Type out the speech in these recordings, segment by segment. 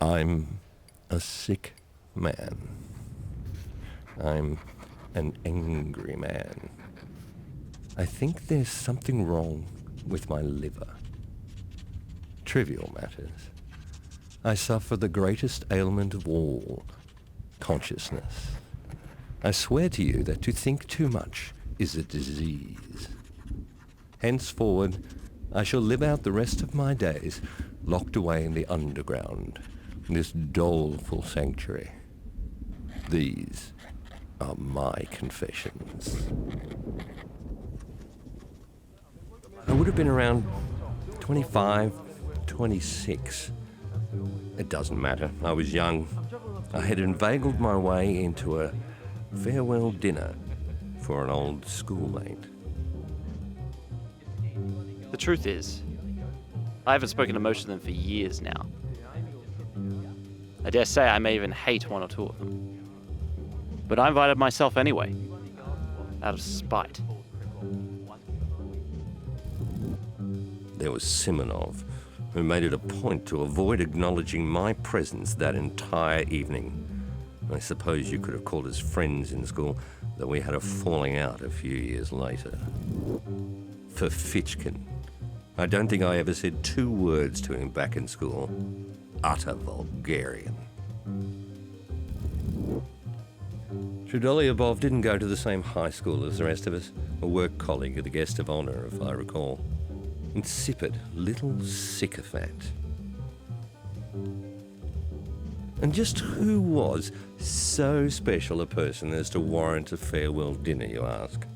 I'm a sick man. I'm an angry man. I think there's something wrong with my liver. Trivial matters. I suffer the greatest ailment of all, consciousness. I swear to you that to think too much is a disease. Henceforward, I shall live out the rest of my days locked away in the underground, this doleful sanctuary. These are my confessions. I would have been around 25, 26. It doesn't matter. I was young. I had inveigled my way into a farewell dinner for an old schoolmate. The truth is, I haven't spoken to most of them for years now. I dare say I may even hate one or two of them. But I invited myself anyway, out of spite. There was Simonov, who made it a point to avoid acknowledging my presence that entire evening. I suppose you could have called us friends in school, though we had a falling out a few years later. For Fitchkin, I don't think I ever said 2 words to him back in school. Utter vulgarian. Trudolyubov didn't go to the same high school as the rest of us, a work colleague of the guest of honour, if I recall. Insipid little sycophant. And just who was so special a person as to warrant a farewell dinner, you ask?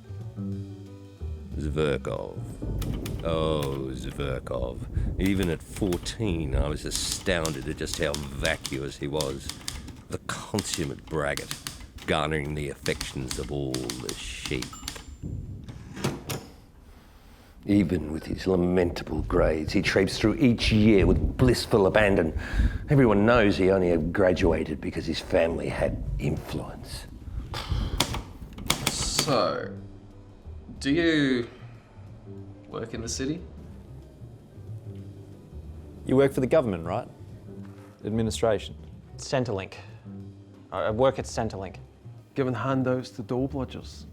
Zverkov. Oh, Zverkov. Even at 14, I was astounded at just how vacuous he was. The consummate braggart, garnering the affections of all the sheep. Even with his lamentable grades, he traipsed through each year with blissful abandon. Everyone knows he only had graduated because his family had influence. So, do you work in the city? You work for the government, right? Administration. Centrelink. I work at Centrelink. Giving handouts to dole bludgers.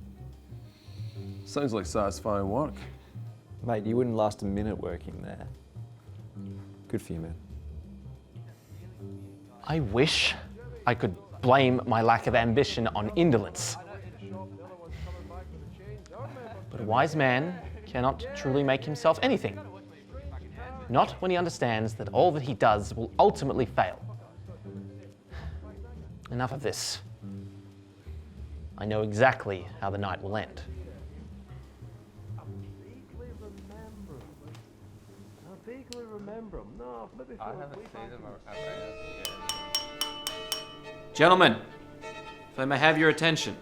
Sounds like satisfying work. Mate, you wouldn't last a minute working there. Good for you, man. I wish I could blame my lack of ambition on indolence. But a wise man cannot truly make himself anything. Not when he understands that all that he does will ultimately fail. Enough of this. I know exactly how the night will end. Gentlemen, if I may have your attention.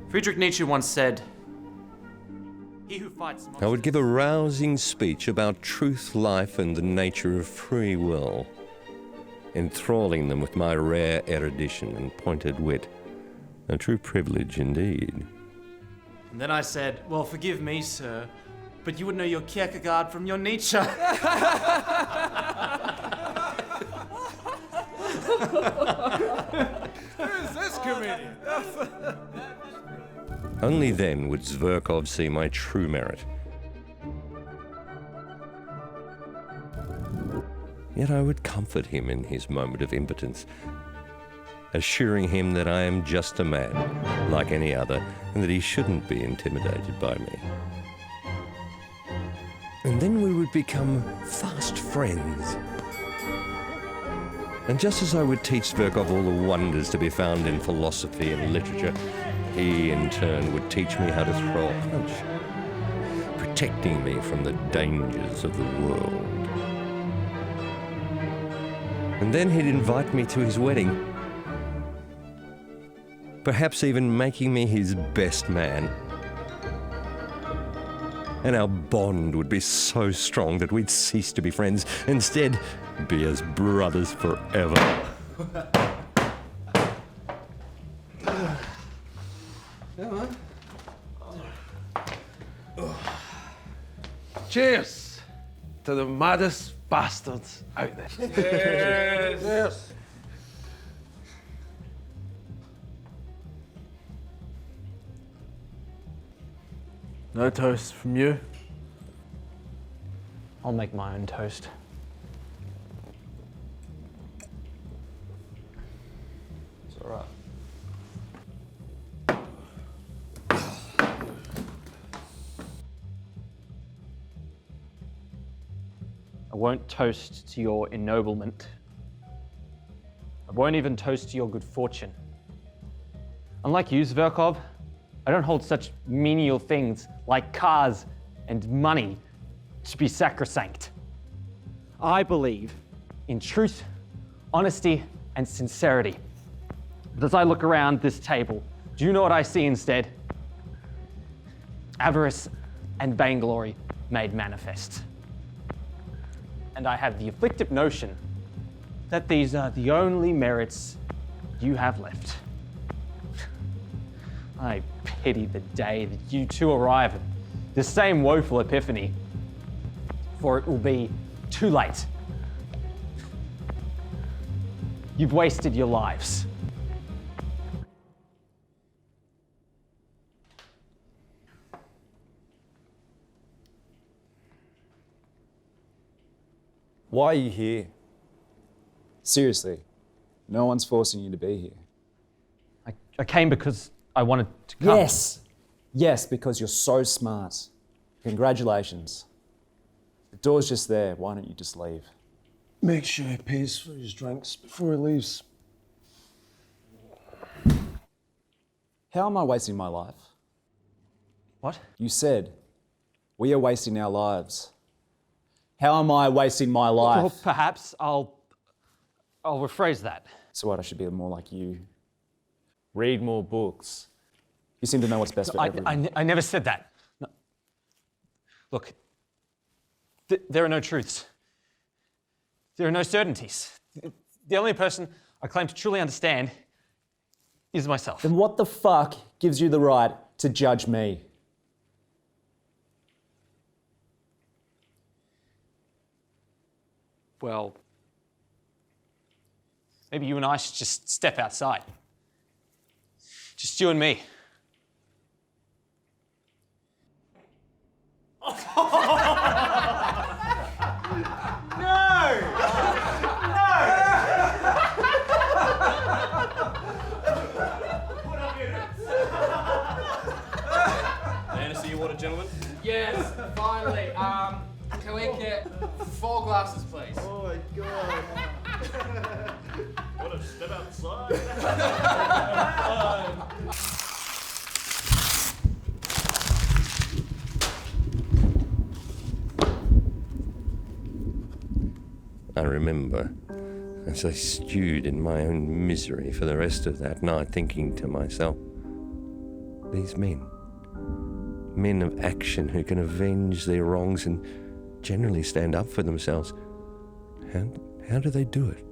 Friedrich Nietzsche once said, "He who fights most..." I would give a rousing speech about truth, life, and the nature of free will, enthralling them with my rare erudition and pointed wit. A true privilege indeed. And then I said, "Well, forgive me, sir, but you would know your Kierkegaard from your Nietzsche." Who is this comedian? Only then would Zverkov see my true merit. Yet I would comfort him in his moment of impotence, assuring him that I am just a man, like any other, and that he shouldn't be intimidated by me. And then we would become fast friends. And just as I would teach Zverkov all the wonders to be found in philosophy and literature, he in turn would teach me how to throw a punch, protecting me from the dangers of the world. And then he'd invite me to his wedding, perhaps even making me his best man. And our bond would be so strong that we'd cease to be friends, instead be as brothers forever. Cheers to the maddest bastards out there. Yes. No toast from you. I'll make my own toast. It's all right. I won't toast to your ennoblement. I won't even toast to your good fortune. Unlike you, Zverkov, I don't hold such menial things like cars and money to be sacrosanct. I believe in truth, honesty, and sincerity. But as I look around this table, do you know what I see instead? Avarice and vainglory made manifest. And I have the afflictive notion that these are the only merits you have left. I pity the day that you two arrive at the same woeful epiphany, for it will be too late. You've wasted your lives. Why are you here? Seriously, no one's forcing you to be here. I came because I wanted to come. Yes, because you're so smart. Congratulations. The door's just there. Why don't you just leave? Make sure he pays for his drinks before he leaves. How am I wasting my life? What? You said, we are wasting our lives. How am I wasting my life? Well, perhaps I'll rephrase that. So what, I should be more like you? Read more books. You seem to know what's best for everyone. I never said that. No. Look, there are no truths. There are no certainties. The only person I claim to truly understand is myself. Then what the fuck gives you the right to judge me? Well, maybe you and I should just step outside. Just you and me. Fantasy water, gentlemen? Yes, finally. Can we get 4 glasses, please? Oh my god. What a step outside. I remember as I stewed in my own misery for the rest of that night, thinking to myself, these men of action who can avenge their wrongs and generally stand up for themselves, how do they do it?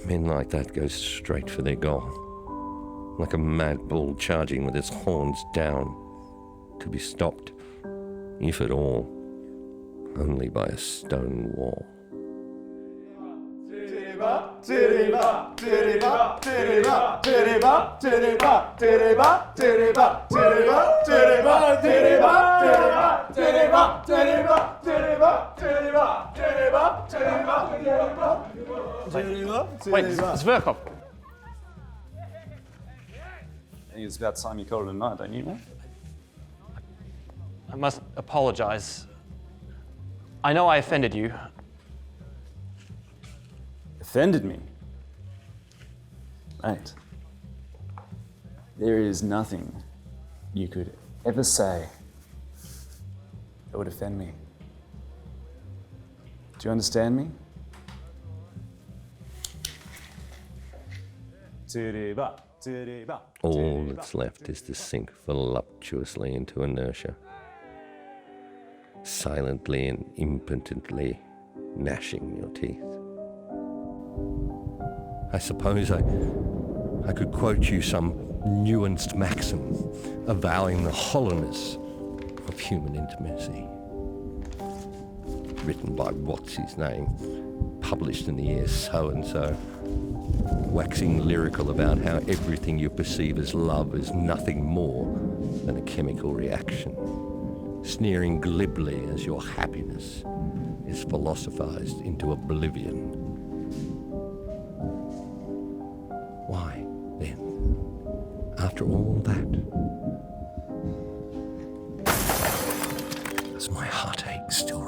Men like that go straight for their goal, like a mad bull charging with its horns down, to be stopped, if at all, only by a stone wall. Wait, Zverkov. I think it's about time you called it a night, don't you? I must apologize. I know I offended you. Offended me? Mate, there is nothing you could ever say that would offend me. Do you understand me? All that's left is to sink voluptuously into inertia, silently and impotently gnashing your teeth. I suppose I could quote you some nuanced maxim avowing the hollowness of human intimacy. written by what's his name, published in the year so-and-so, waxing lyrical about how everything you perceive as love is nothing more than a chemical reaction, sneering glibly as your happiness is philosophized into oblivion. Why, then, after all that, does my heartache still